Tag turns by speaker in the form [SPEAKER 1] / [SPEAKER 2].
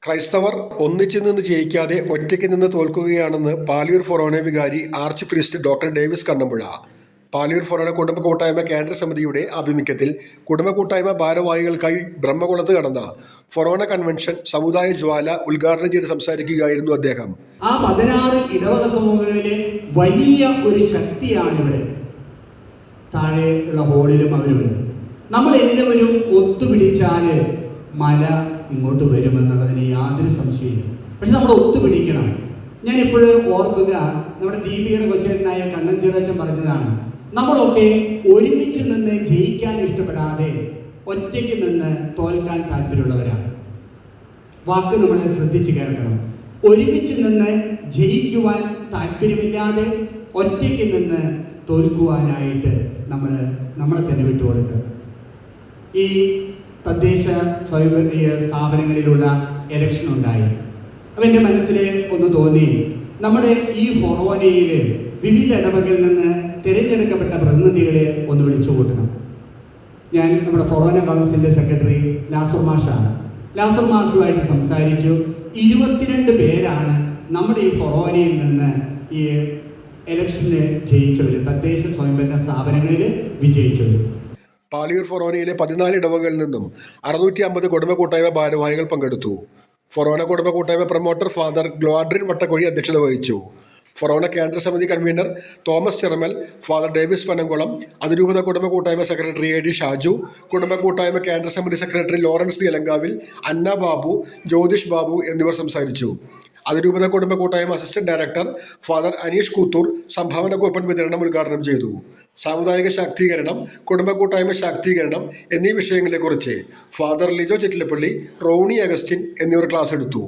[SPEAKER 1] ക്രൈസ്തവർ ഒന്നിച്ചു നിന്ന് ജയിക്കാതെ ഒറ്റയ്ക്ക് നിന്ന് തോൽക്കുകയാണെന്ന് പാലിയൂർ ഫൊറോന വികാരി arch priest doctor Davis Kannampuzha. Palayur ഫൊറോന കുടുംബ കൂട്ടായ്മ കേന്ദ്ര സമിതിയുടെ ആഭിമുഖ്യത്തിൽ കുടുംബ കൂട്ടായ്മ ഭാരവാഹികൾക്കായി ബ്രഹ്മകുളത്ത് നടന്ന ഫൊറോന കൺവെൻഷൻ സമുദായ ജ്വാല ഉദ്ഘാടനം ചെയ്ത് സംസാരിക്കുകയായിരുന്നു അദ്ദേഹം.
[SPEAKER 2] ആ 16 ഇടവക സമൂഹങ്ങളിലെ വലിയ ഒരു ശക്തിയാണ് ഇവിടെ. താഴെയുള്ള ഹോളിലും അവരുണ്ട്. നമ്മളെല്ലാവരും ഒത്തുപിടിച്ചാൽ മല ഇങ്ങോട്ട് വരുമെന്നുള്ളതിന് യാതൊരു സംശയമില്ല. പക്ഷെ നമ്മൾ ഒത്തുപിടിക്കണം. ഞാൻ ഇപ്പോഴും ഓർക്കുക, നമ്മുടെ ദീപികയുടെ കൊച്ചേട്ടനായ കണ്ണൻ ചെറിയച്ചൻ പറഞ്ഞതാണ്, നമ്മളൊക്കെ ഒരുമിച്ച് നിന്ന് ജയിക്കാൻ ഇഷ്ടപ്പെടാതെ ഒറ്റയ്ക്ക് നിന്ന് തോൽക്കാൻ താല്പര്യമുള്ളവരാണ്. വാക്ക് നമ്മൾ ശ്രദ്ധിച്ച് കേൾക്കണം. ഒരുമിച്ച് നിന്ന് ജയിക്കുവാൻ താല്പര്യമില്ലാതെ ഒറ്റയ്ക്ക് നിന്ന് തോൽക്കുവാനായിട്ട് നമ്മളെ തന്നെ വിട്ടുകൊടുക്കുക. ഈ തദ്ദേശ സ്വയംഭരണ സ്ഥാപനങ്ങളിലുള്ള ഇലക്ഷൻ ഉണ്ടായി. അപ്പം എൻ്റെ മനസ്സിൽ ഒന്ന് തോന്നി, നമ്മുടെ ഈ ഫൊറോനയിൽ വിവിധ ഇടവകളിൽ നിന്ന് തിരഞ്ഞെടുക്കപ്പെട്ട പ്രതിനിധികളെ ഒന്ന് വിളിച്ചു കൂട്ടണം. ഞാൻ നമ്മുടെ ഫൊറോന കൗൺസിലിൻ്റെ സെക്രട്ടറി ലാസർ മാഷാണ്. ലാസർ മാഷുമായിട്ട് സംസാരിച്ചു. 22 പേരാണ് നമ്മുടെ ഈ ഫൊറോനയിൽ നിന്ന് ഈ ഇലക്ഷന് ജയിച്ചവർ, തദ്ദേശ സ്വയംഭരണ സ്ഥാപനങ്ങളിൽ വിജയിച്ചവർ.
[SPEAKER 1] പാലിയൂർ ഫൊറോനയിലെ 14 ഇടവകളിൽ നിന്നും 650 കുടുംബ കൂട്ടായ്മ ഭാരവാഹികൾ പങ്കെടുത്തു. ഫൊറോന കുടുംബ കൂട്ടായ്മ പ്രൊമോട്ടർ ഫാദർ ഗ്ലോഡ്രിൻ വട്ടക്കുഴി അധ്യക്ഷത വഹിച്ചു. ഫൊറോന കേന്ദ്ര സമിതി convener Thomas Cheramal, father Davis Panamkulam, അതിരൂപത കുടുംബ കൂട്ടായ്മ സെക്രട്ടറി എ ഡി ഷാജു, കുടുംബ കൂട്ടായ്മ കേന്ദ്ര സമിതി സെക്രട്ടറി ലോറൻസ് നീലങ്കാവിൽ, അന്ന ബാബു, ജ്യോതിഷ് ബാബു എന്നിവർ സംസാരിച്ചു. അതിരൂപത കുടുംബ കൂട്ടായ്മ assistant director father Aneesh Koothoor സംഭാവന കൂപ്പൺ വിതരണം ഉദ്ഘാടനം ചെയ്തു. സാമുദായിക ശാക്തീകരണം, കുടുംബ കൂട്ടായ്മ ശാക്തീകരണം എന്നീ വിഷയങ്ങളെക്കുറിച്ച് ഫാദർ ലിജോ ചിറ്റിലപ്പള്ളി, റോണി അഗസ്റ്റിൻ എന്നിവർ ക്ലാസ് എടുത്തു.